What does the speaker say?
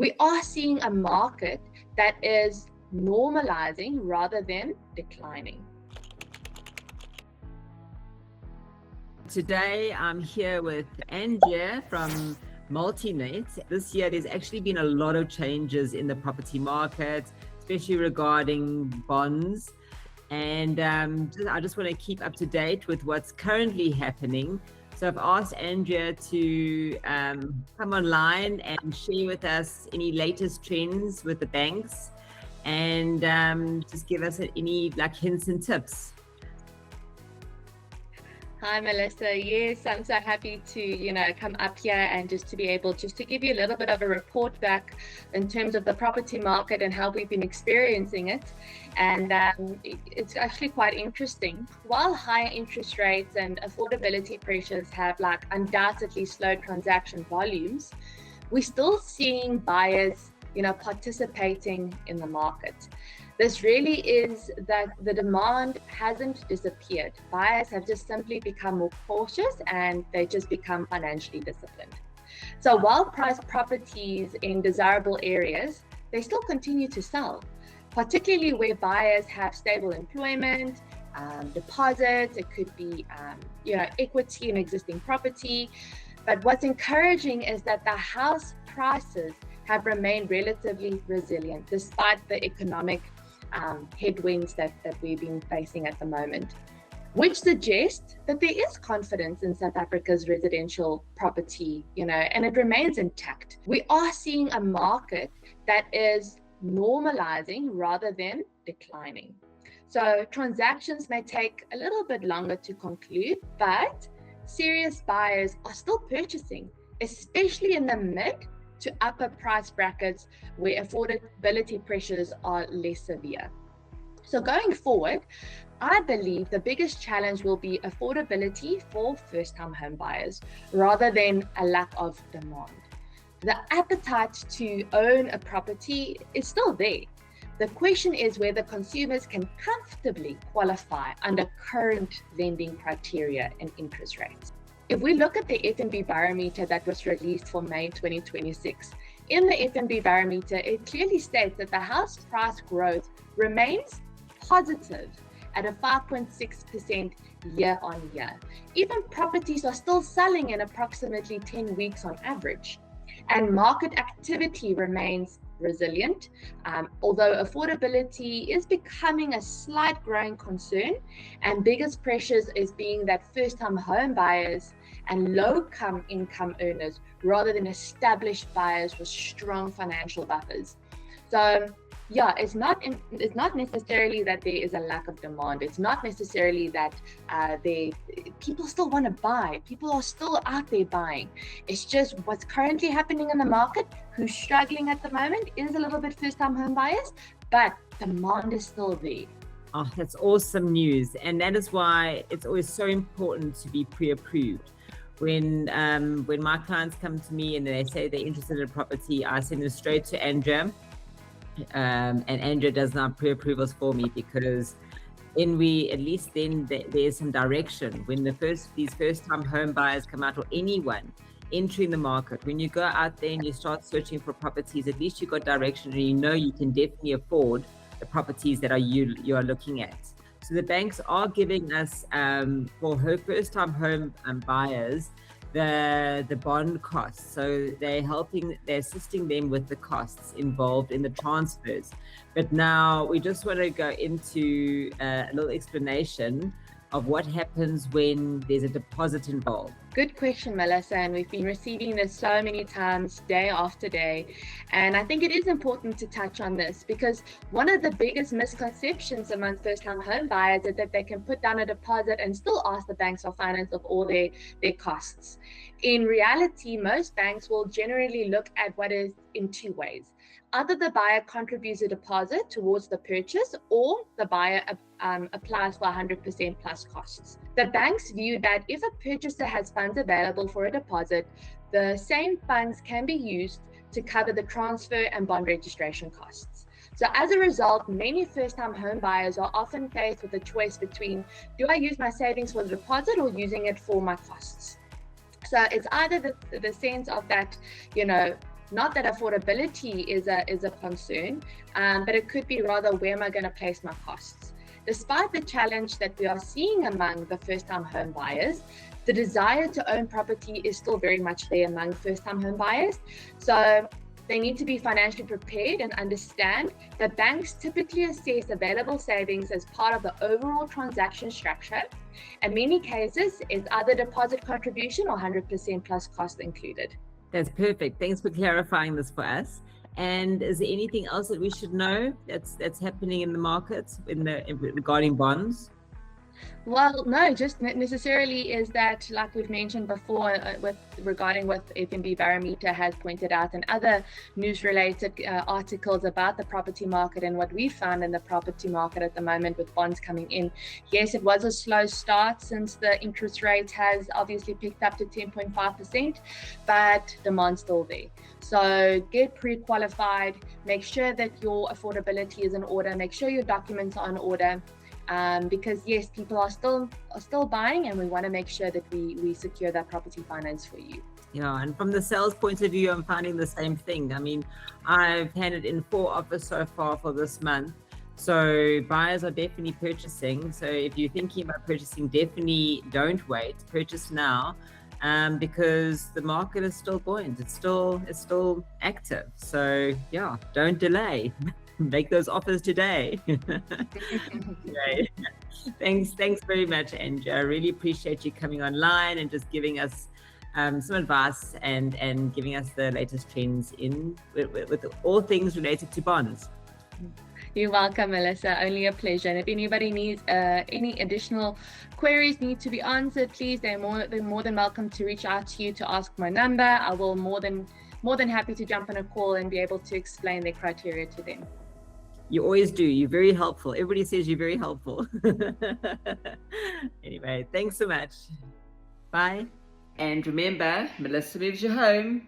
We are seeing a market that is normalizing rather than declining. Today, I'm here with Andrea from MultiNet. This year, there's actually been a lot of changes in the property market, especially regarding bonds. And I just want to keep up to date with what's currently happening. So I've asked Andrea to come online and share with us any latest trends with the banks and just give us any hints and tips. Hi, Melissa. Yes, I'm so happy to, come up here and just to be able to give you a little bit of a report back in terms of the property market and how we've been experiencing it. And it's actually quite interesting. While higher interest rates and affordability pressures have undoubtedly slowed transaction volumes, we're still seeing buyers, participating in the market. This really is that the demand hasn't disappeared. Buyers have just simply become more cautious and they just become financially disciplined. So while priced properties in desirable areas, they still continue to sell, particularly where buyers have stable employment, deposits, it could be equity in existing property. But what's encouraging is that the house prices have remained relatively resilient despite the economic headwinds that we've been facing at the moment, which suggests that there is confidence in South Africa's residential property, and it remains intact. We are seeing a market that is normalizing rather than declining. So transactions may take a little bit longer to conclude, but serious buyers are still purchasing, especially in the mid to upper price brackets where affordability pressures are less severe. So going forward, I believe the biggest challenge will be affordability for first-time home buyers rather than a lack of demand. The appetite to own a property is still there. The question is whether consumers can comfortably qualify under current lending criteria and interest rates. If we look at the FNB Barometer that was released for May 2026, in the FNB Barometer, it clearly states that the house price growth remains positive at a 5.6% year on year. Even properties are still selling in approximately 10 weeks on average. And market activity remains resilient, although affordability is becoming a slight growing concern, and biggest pressures is being that first-time home buyers and low-income earners rather than established buyers with strong financial buffers. So yeah, it's not necessarily that there is a lack of demand. It's not necessarily that people still want to buy. People are still out there buying. It's just what's currently happening in the market. Who's struggling at the moment is a little bit first-time home buyers, but demand is still there. Oh, that's awesome news. And that is why it's always so important to be pre-approved. When my clients come to me and they say they're interested in a property, I send them straight to Andrea. And Andrea does not pre-approvals for me, because at least then there's some direction. When these first-time home buyers come out, or anyone entering the market, when you go out there and you start searching for properties, at least you got direction and you can definitely afford the properties that you are looking at. So the banks are giving us for her first-time home buyers the bond costs. So they're assisting them with the costs involved in the transfers. But now we just want to go into a little explanation of what happens when there's a deposit involved. Good question, Melissa, and we've been receiving this so many times, day after day. And I think it is important to touch on this, because one of the biggest misconceptions among first-time home buyers is that they can put down a deposit and still ask the banks for finance of all their costs. In reality, most banks will generally look at what is in two ways. Either the buyer contributes a deposit towards the purchase, or the buyer applies for 100% plus costs. The banks view that if a purchaser has funds available for a deposit, the same funds can be used to cover the transfer and bond registration costs. So as a result, many first-time home buyers are often faced with a choice between, do I use my savings for the deposit or using it for my costs? So it's either the sense of that, not that affordability is a concern, but it could be rather, where am I going to place my costs? Despite the challenge that we are seeing among the first-time home buyers, the desire to own property is still very much there among first-time home buyers. So they need to be financially prepared and understand that banks typically assess available savings as part of the overall transaction structure. In many cases, it's either deposit contribution or 100% plus cost included. That's perfect. Thanks for clarifying this for us. And is there anything else that we should know that's happening in the markets regarding bonds? Well, no, just necessarily is that, like we've mentioned before, regarding what FNB Barometer has pointed out and other news-related articles about the property market and what we found in the property market at the moment with bonds coming in. Yes, it was a slow start since the interest rate has obviously picked up to 10.5%, but demand's still there. So get pre-qualified, make sure that your affordability is in order, make sure your documents are in order. Because yes, people are still buying, and we want to make sure that we secure that property finance for you. Yeah, and from the sales point of view, I'm finding the same thing. I mean, I've handed in 4 offers so far for this month. So buyers are definitely purchasing. So if you're thinking about purchasing, definitely don't wait. Purchase now, because the market is still buoyant. It's still active. So yeah, don't delay. Make those offers today. Right. Thanks very much, Andrea. I really appreciate you coming online and just giving us some advice and giving us the latest trends with all things related to bonds. You're welcome, Melissa. Only a pleasure. And if anybody needs any additional queries need to be answered, please, they're more than welcome to reach out to you to ask my number. I will more than happy to jump on a call and be able to explain their criteria to them. You always do. You're very helpful. Everybody says you're very helpful. Anyway, thanks so much. Bye. And remember, Melissa moves you home.